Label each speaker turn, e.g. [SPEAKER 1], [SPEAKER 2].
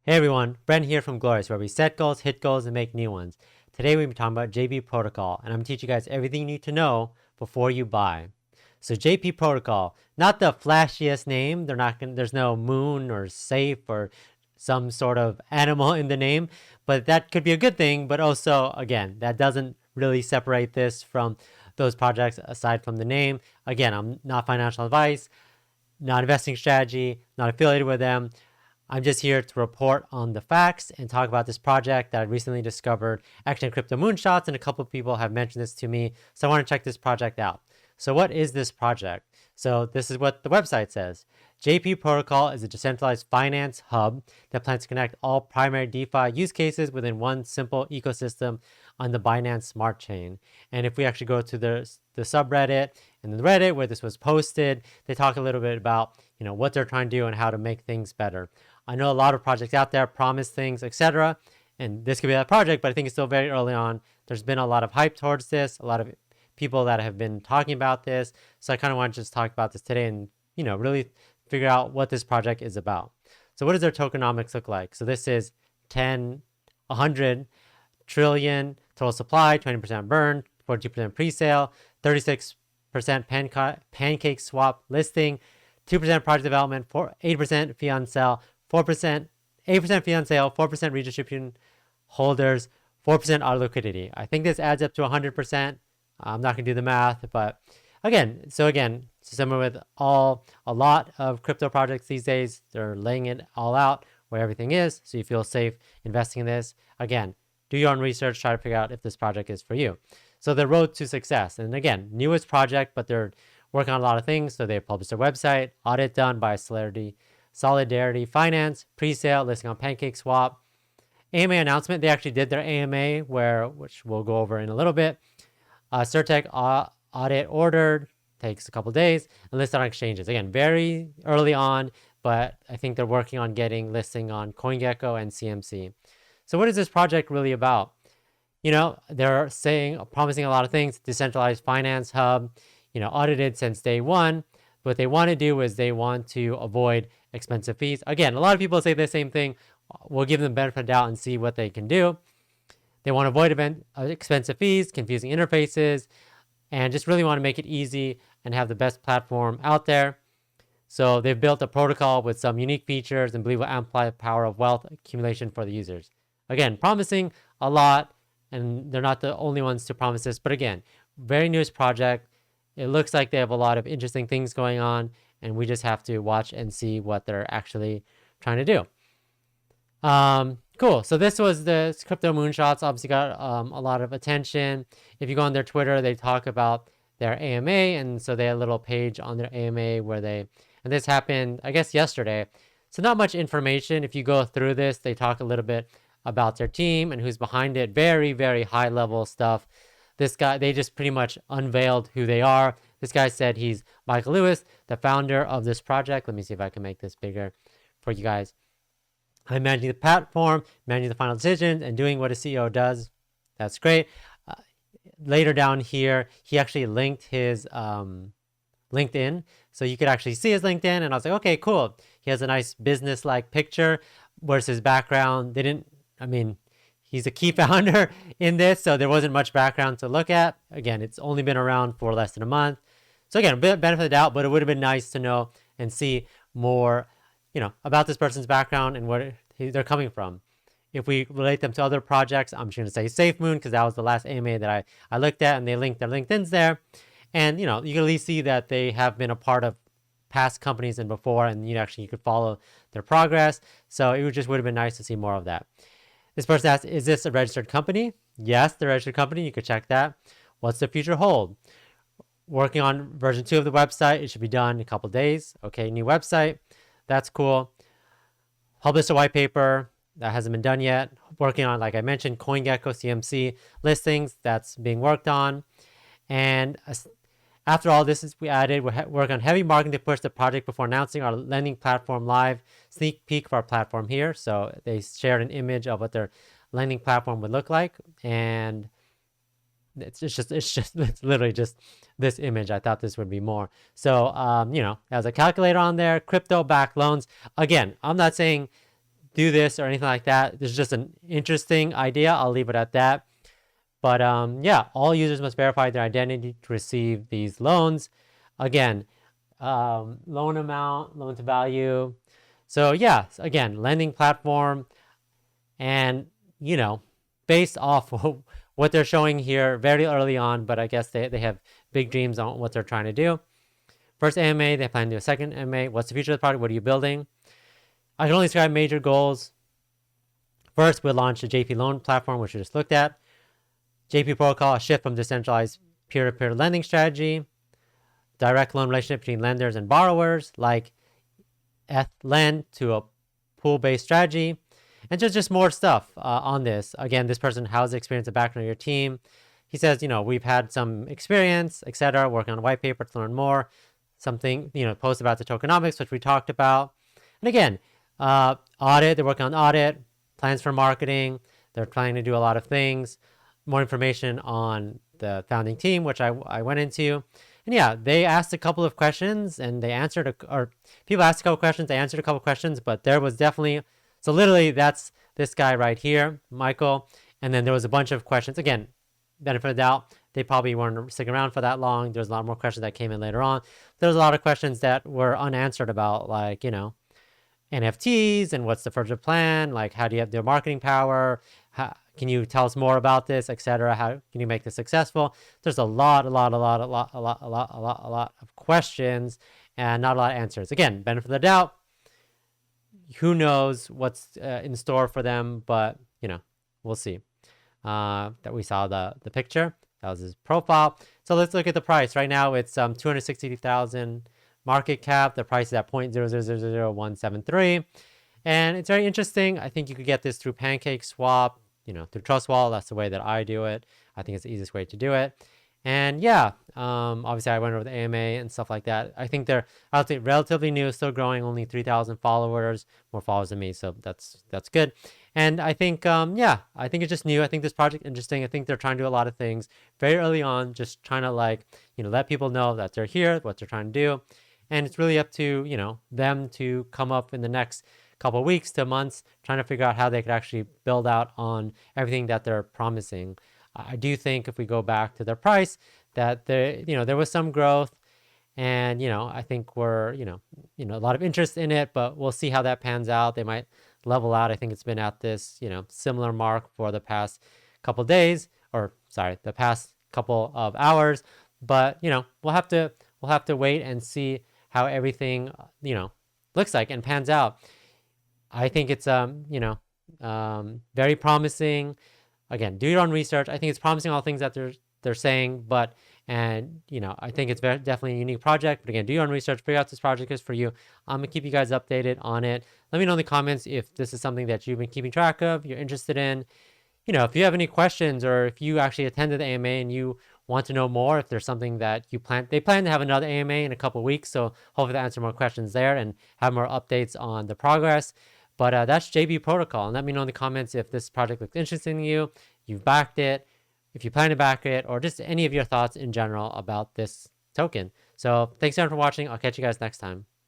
[SPEAKER 1] Hey everyone, Brent here from Goalorious, where we set goals, hit goals, and make new ones. Today we'll be talking about JBProtocol, and I'm going to teach you guys everything you need to know before you buy. So JBProtocol, not the flashiest name. There's no moon or safe or some sort of animal in the name, but that could be a good thing. But also, again, that doesn't really separate this from those projects aside from the name. Again, I'm not financial advice, not investing strategy, not affiliated with them. I'm just here to report on the facts and talk about this project that I recently discovered actually in Crypto Moonshots, and a couple of people have mentioned this to me. So I want to check this project out. So what is this project? So this is what the website says. JBProtocol is a decentralized finance hub that plans to connect all primary DeFi use cases within one simple ecosystem on the Binance Smart Chain. And if we actually go to the subreddit and the Reddit where this was posted, they talk a little bit about what they're trying to do and how to make things better. I know a lot of projects out there promise things, etc. And this could be that project, but I think it's still very early on. There's been a lot of hype towards this, a lot of people that have been talking about this. So I kind of want to just talk about this today and, really figure out what this project is about. So what does their tokenomics look like? So this is 100 trillion total supply, 20% burn, 42% pre-sale, 36% pancake swap listing, 2% project development, 8% fee on sale, 8% fee on sale, 4% redistribution holders, 4% auto liquidity. I think this adds up to 100%. I'm not going to do the math, but again, similar with a lot of crypto projects these days, they're laying it all out where everything is, so you feel safe investing in this. Again, do your own research, try to figure out if this project is for you. So the road to success, and again, newest project, but they're working on a lot of things. So they published their website, audit done by Solidity Finance, pre-sale, listing on PancakeSwap. AMA announcement, they actually did their AMA, which we'll go over in a little bit. Certik audit ordered, takes a couple days, and listed on exchanges. Again, very early on, but I think they're working on getting listing on CoinGecko and CMC. So what is this project really about? They're promising a lot of things. Decentralized finance hub, audited since day one. What they want to do is they want to avoid expensive fees. Again, a lot of people say the same thing. We'll give them the benefit of the doubt and see what they can do. They want to avoid expensive fees, confusing interfaces, and just really want to make it easy and have the best platform out there. So they've built a protocol with some unique features and believe will amplify the power of wealth accumulation for the users. Again, promising a lot, and they're not the only ones to promise this, but again, very newest project. It looks like they have a lot of interesting things going on, and we just have to watch and see what they're actually trying to do. Cool. So this was the Crypto Moonshots. Obviously got a lot of attention. If you go on their Twitter, they talk about their AMA, and so they have a little page on their AMA and this happened, I guess, yesterday. So not much information. If you go through this, they talk a little bit about their team and who's behind it. Very, very high level stuff. This guy, they just pretty much unveiled who they are. This guy said he's Michael Lewis, the founder of this project. Let me see if I can make this bigger for you guys. I'm managing the platform, managing the final decisions, and doing what a CEO does. That's great. Later down here, he actually linked his LinkedIn. So you could actually see his LinkedIn, and I was like, okay, cool. He has a nice business-like picture. Where's his background? He's a key founder in this, so there wasn't much background to look at. Again, it's only been around for less than a month. So again, a bit benefit of the doubt, but it would have been nice to know and see more, about this person's background and what they're coming from. If we relate them to other projects, I'm just going to say SafeMoon because that was the last AMA that I looked at, and they linked their LinkedIn's there. And, you can at least see that they have been a part of past companies and before, and you could follow their progress. So it would have been nice to see more of that. This person asked, is this a registered company? Yes, they're a registered company. You could check that. What's the future hold? Working on version 2 of the website. It should be done in a couple days. Okay, new website. That's cool. Published a white paper. That hasn't been done yet. Working on, like I mentioned, CoinGecko, CMC listings. That's being worked on. And after all this we're working on heavy marketing to push the project before announcing our lending platform live. Sneak peek of our platform here. So they shared an image of what their lending platform would look like, and it's literally just this image. I thought this would be more. So has a calculator on there. Crypto backed loans. Again, I'm not saying do this or anything like that. This is just an interesting idea. I'll leave it at that. But yeah, all users must verify their identity to receive these loans. Again, loan amount, loan to value. So yeah, again, lending platform, and based off what they're showing here very early on, but I guess they have big dreams on what they're trying to do. First AMA, they plan to do a second AMA. What's the future of the product? What are you building? I can only describe major goals. First, we'll launch the JP loan platform, which we just looked at. JP Protocol, a shift from decentralized peer-to-peer lending strategy. Direct loan relationship between lenders and borrowers, like lend to a pool-based strategy. And just more stuff on this. Again, this person, how's experience and background of your team? He says, we've had some experience, etc., working on a white paper to learn more. Something, post about the tokenomics, which we talked about. And again, audit, they're working on audit, plans for marketing. They're trying to do a lot of things. More information on the founding team, which I went into. And yeah, they asked a couple of questions and they answered, or people asked a couple of questions, they answered a couple of questions, but there was definitely, so literally that's this guy right here, Michael. And then there was a bunch of questions. Again, benefit of the doubt, they probably weren't sticking around for that long. There's a lot more questions that came in later on. There's a lot of questions that were unanswered about, like, NFTs and what's the future plan, like how do you have their marketing power, can you tell us more about this, etc. How can you make this successful? There's a lot of questions and not a lot of answers. Again, benefit of the doubt. Who knows what's in store for them, but we'll see. That we saw the picture. That was his profile. So let's look at the price. Right now it's 260,000 market cap. The price is at 0.0000173. And it's very interesting. I think you could get this through Pancake Swap, through Trust Wallet. That's the way that I do it. I think it's the easiest way to do it. And yeah, obviously I went over the AMA and stuff like that. I think they're, I'll say, relatively new, still growing, only 3,000 followers, more followers than me. So that's good. And I think, yeah, I think it's just new. I think this project is interesting. I think they're trying to do a lot of things very early on, just trying to let people know that they're here, what they're trying to do. And it's really up to, them to come up in the next couple of weeks to months, trying to figure out how they could actually build out on everything that they're promising. I do think if we go back to their price, that there was some growth, and I think we're a lot of interest in it, but we'll see how that pans out. They might level out. I think it's been at this similar mark for the past couple of days, or sorry, the past couple of hours. But we'll have to wait and see how everything looks like and pans out. I think it's very promising. Again, do your own research. I think it's promising, all things that they're saying, but I think it's definitely a unique project. But again, do your own research, figure out this project is for you. I'm gonna keep you guys updated on it. Let me know in the comments if this is something that you've been keeping track of, you're interested in. If you have any questions, or if you actually attended the AMA and you want to know more, if there's something that they plan to have another AMA in a couple of weeks, so hopefully they'll answer more questions there and have more updates on the progress. But that's JB Protocol. And let me know in the comments if this project looks interesting to you, you've backed it, if you plan to back it, or just any of your thoughts in general about this token. So thanks everyone for watching. I'll catch you guys next time.